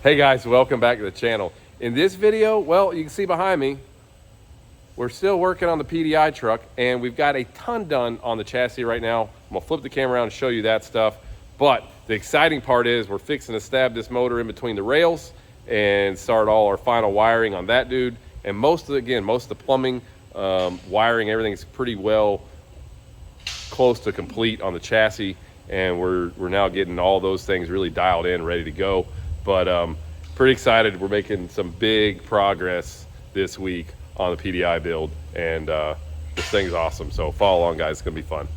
Hey guys, welcome back to the channel. In this video, well, you can see behind me, we're still working on the PDI truck and we've got a ton done on the chassis right now. I'm gonna flip the camera around and show you that stuff. But the exciting part is we're fixing to stab this motor in between the rails and start all our final wiring on that dude. And most of the plumbing, wiring, everything's pretty well close to complete on the chassis. And we're now getting all those things really dialed in, ready to go. But pretty excited. We're making some big progress this week on the PDI build, and this thing's awesome. So follow along, guys. It's gonna be fun.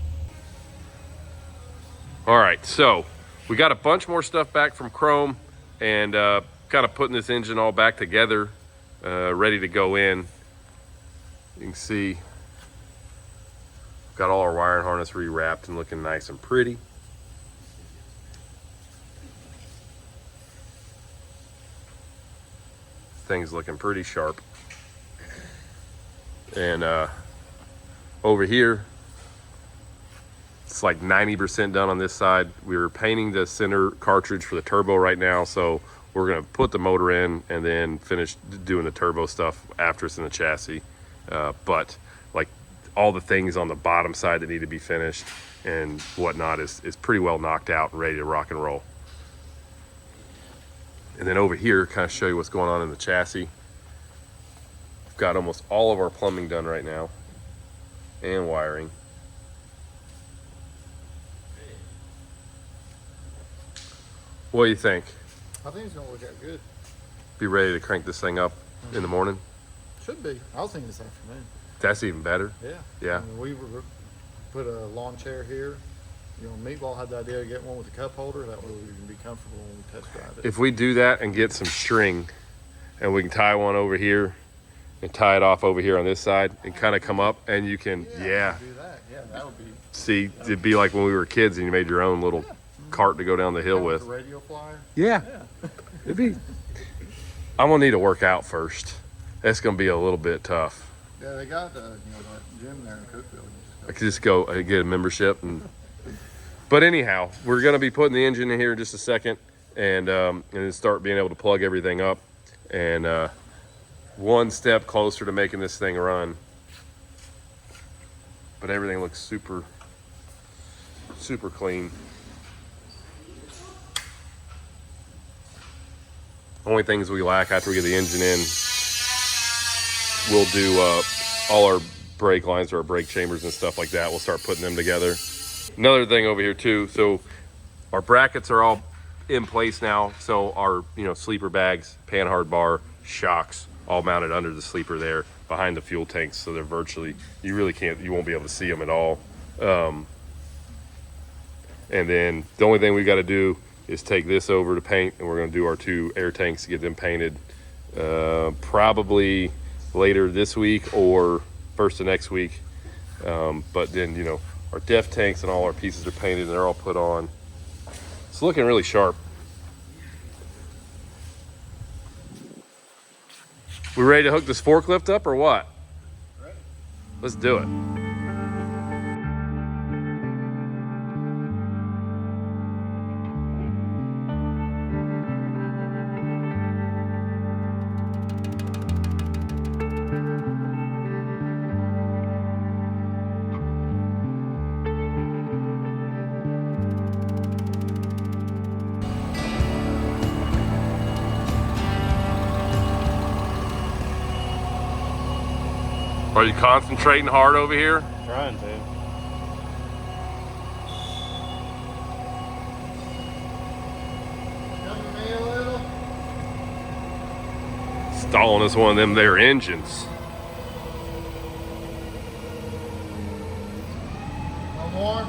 All right, so we got a bunch more stuff back from Chrome, and kind of putting this engine all back together, ready to go in. You can see got all our wiring harness rewrapped and looking nice and pretty. Thing's looking pretty sharp. And over here, it's like 90% done on this side. We're painting the center cartridge for the turbo right now, so we're gonna put the motor in and then finish doing the turbo stuff after it's in the chassis. But like all the things on the bottom side that need to be finished and whatnot is pretty well knocked out and ready to rock and roll. And then over here, kind of show you what's going on in the chassis. We've got almost all of our plumbing done right now and wiring. What do you think? I think it's gonna work out good. Be ready to crank this thing up in the morning? Should be. I was thinking this afternoon. That's even better. Yeah. Yeah. I mean, we put a lawn chair here. You know, Meatball had the idea of getting one with a cup holder. That way we can be comfortable when we test drive it. If we do that and get some string, and we can tie one over here and tie it off over here on this side and kind of come up, and you can, Do that. Yeah, that would be. See, it'd be like when we were kids and you made your own little cart to go down the hill with. The radio flyer. Yeah. It'd be. I'm gonna need to work out first. That's gonna be a little bit tough. Yeah, they got that gym there in Cookville. I could just go get a membership and. But anyhow, we're gonna be putting the engine in here in just a second, and then start being able to plug everything up, and one step closer to making this thing run. But everything looks super clean. Only things we lack after we get the engine in, we'll do all our brake lines or our brake chambers and stuff like that. We'll start putting them together. Another thing over here too, so our brackets are all in place now. So our sleeper bags, panhard bar, shocks, all mounted under the sleeper there behind the fuel tanks. So they're virtually, you won't be able to see them at all. And then the only thing we got to do is take this over to paint, and we're going to do our 2 air tanks to get them painted probably later this week or first of next week. But then, our def tanks and all our pieces are painted and they're all put on. It's looking really sharp. We ready to hook this forklift up or what? Right. Let's do it. Are you concentrating hard over here? Trying to. Come to me a little. Stalling us one of them there engines. No more.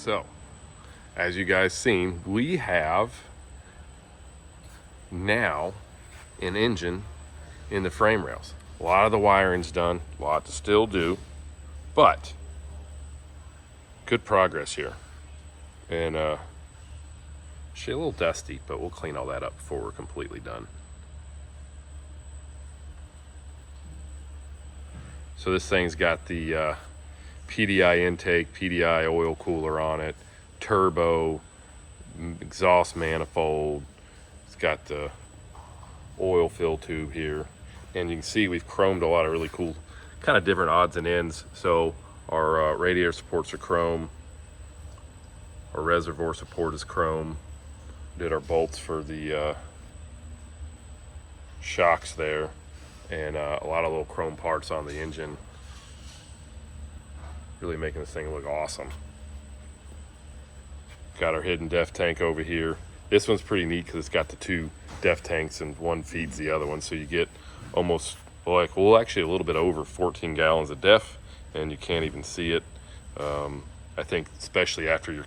So, as you guys seen, we have now an engine in the frame rails. A lot of the wiring's done, a lot to still do, but good progress here. And she's a little dusty, but we'll clean all that up before we're completely done. So this thing's got the PDI intake, PDI oil cooler on it, turbo, exhaust manifold. It's got the oil fill tube here. And you can see we've chromed a lot of really cool kind of different odds and ends. So our radiator supports are chrome. Our reservoir support is chrome. Did our bolts for the shocks there. And a lot of little chrome parts on the engine. Really making this thing look awesome. Got our hidden def tank over here. This one's pretty neat because it's got the two def tanks and one feeds the other one. So you get almost like, well, actually a little bit over 14 gallons of def, and you can't even see it. I think especially after your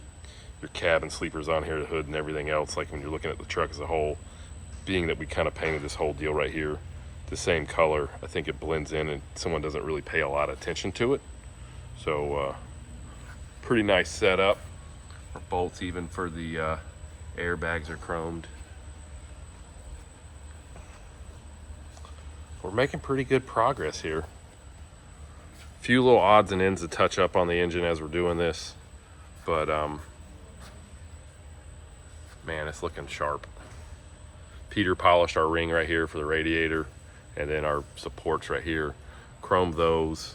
cabin sleepers on here, the hood and everything else, like when you're looking at the truck as a whole, being that we kind of painted this whole deal right here the same color, I think it blends in and someone doesn't really pay a lot of attention to it. So pretty nice setup. Our bolts even for the airbags are chromed. We're making pretty good progress here. A few little odds and ends to touch up on the engine as we're doing this, but man, it's looking sharp. Peter polished our ring right here for the radiator, and then our supports right here, chromed those.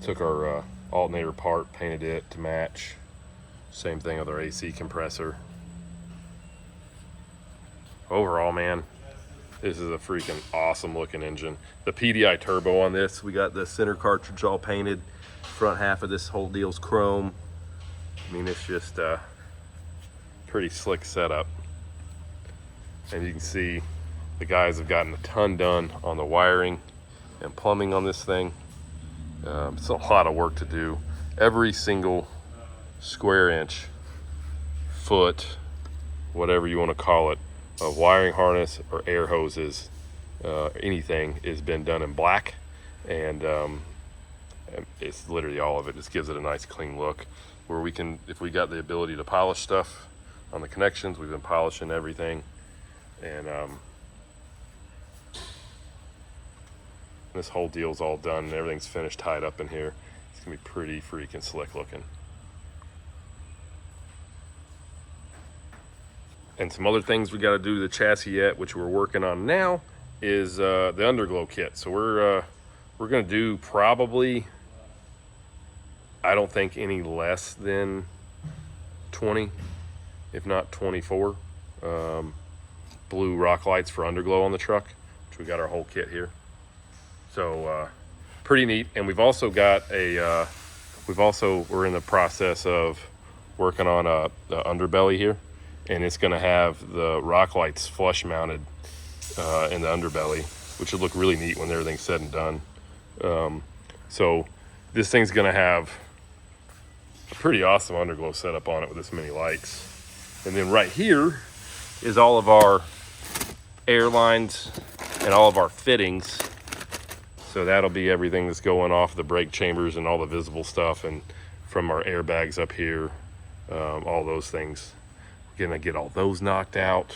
Took our alternator part, painted it to match. Same thing with our AC compressor. Overall, man, this is a freaking awesome looking engine. The PDI turbo on this, we got the center cartridge all painted. Front half of this whole deal's chrome. I mean, it's just a pretty slick setup. And you can see the guys have gotten a ton done on the wiring and plumbing on this thing. It's a lot of work to do. Every single square inch, foot, whatever you want to call it, of wiring harness or air hoses, anything has been done in black, and it's literally all of it. Just gives it a nice clean look. Where we can, if we got the ability to polish stuff on the connections, we've been polishing everything, and this whole deal's all done and everything's finished, tied up in here. It's gonna be pretty freaking slick looking. And some other things we got to do to the chassis yet, which we're working on now, is the underglow kit. So we're gonna do probably, I don't think any less than 20, if not 24 blue rock lights for underglow on the truck, which we got our whole kit here. So pretty neat. And we've also got a we're in the process of working on the underbelly here, and it's going to have the rock lights flush mounted in the underbelly, which would look really neat when everything's said and done. So this thing's going to have a pretty awesome underglow setup on it with this many lights. And then right here is all of our air lines and all of our fittings. So that'll be everything that's going off the brake chambers and all the visible stuff, and from our airbags up here, all those things. We're gonna get all those knocked out.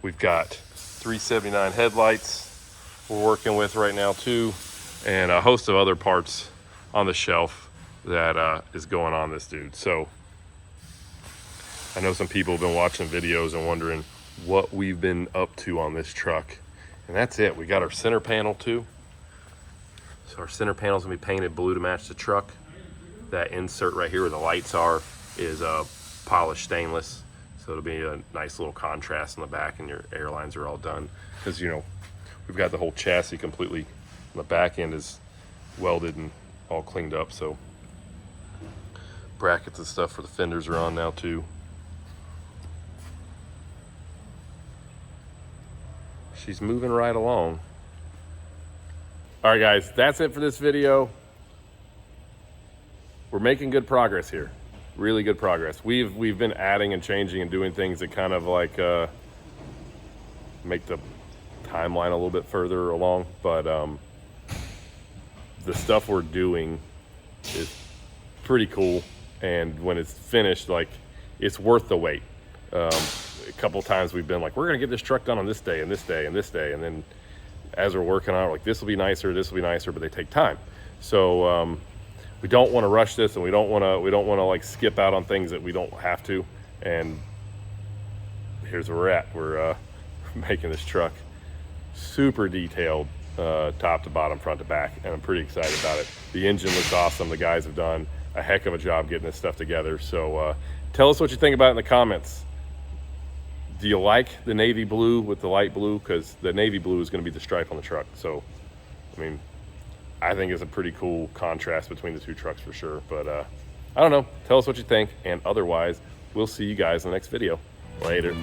We've got 379 headlights we're working with right now too, and a host of other parts on the shelf that is going on this dude. So I know some people have been watching videos and wondering what we've been up to on this truck, and that's it. We got our center panel too. So our center panel is gonna be painted blue to match the truck. That insert right here where the lights are is polished stainless. So it'll be a nice little contrast in the back, and your airlines are all done. Because, you know, we've got the whole chassis completely, the back end is welded and all cleaned up. So brackets and stuff for the fenders are on now too. She's moving right along. All right, guys, that's it for this video. making good progress here. Really good progress. We've been adding and changing and doing things that kind of like make the timeline a little bit further along, but the stuff we're doing is pretty cool, and when it's finished, like, it's worth the wait. A couple times we've been like, we're gonna get this truck done on this day and this day and this day, and then as we're working on it, we're like, this will be nicer, but they take time. So we don't want to rush this, and we don't want to like skip out on things that we don't have to. And here's where we're at. We're making this truck super detailed, top to bottom, front to back, and I'm pretty excited about it. The engine looks awesome. The guys have done a heck of a job getting this stuff together. So tell us what you think about it in the comments. Do you like the navy blue with the light blue? Because the navy blue is going to be the stripe on the truck. So, I mean, I think it's a pretty cool contrast between the two trucks for sure. But I don't know. Tell us what you think. And otherwise, we'll see you guys in the next video. Later.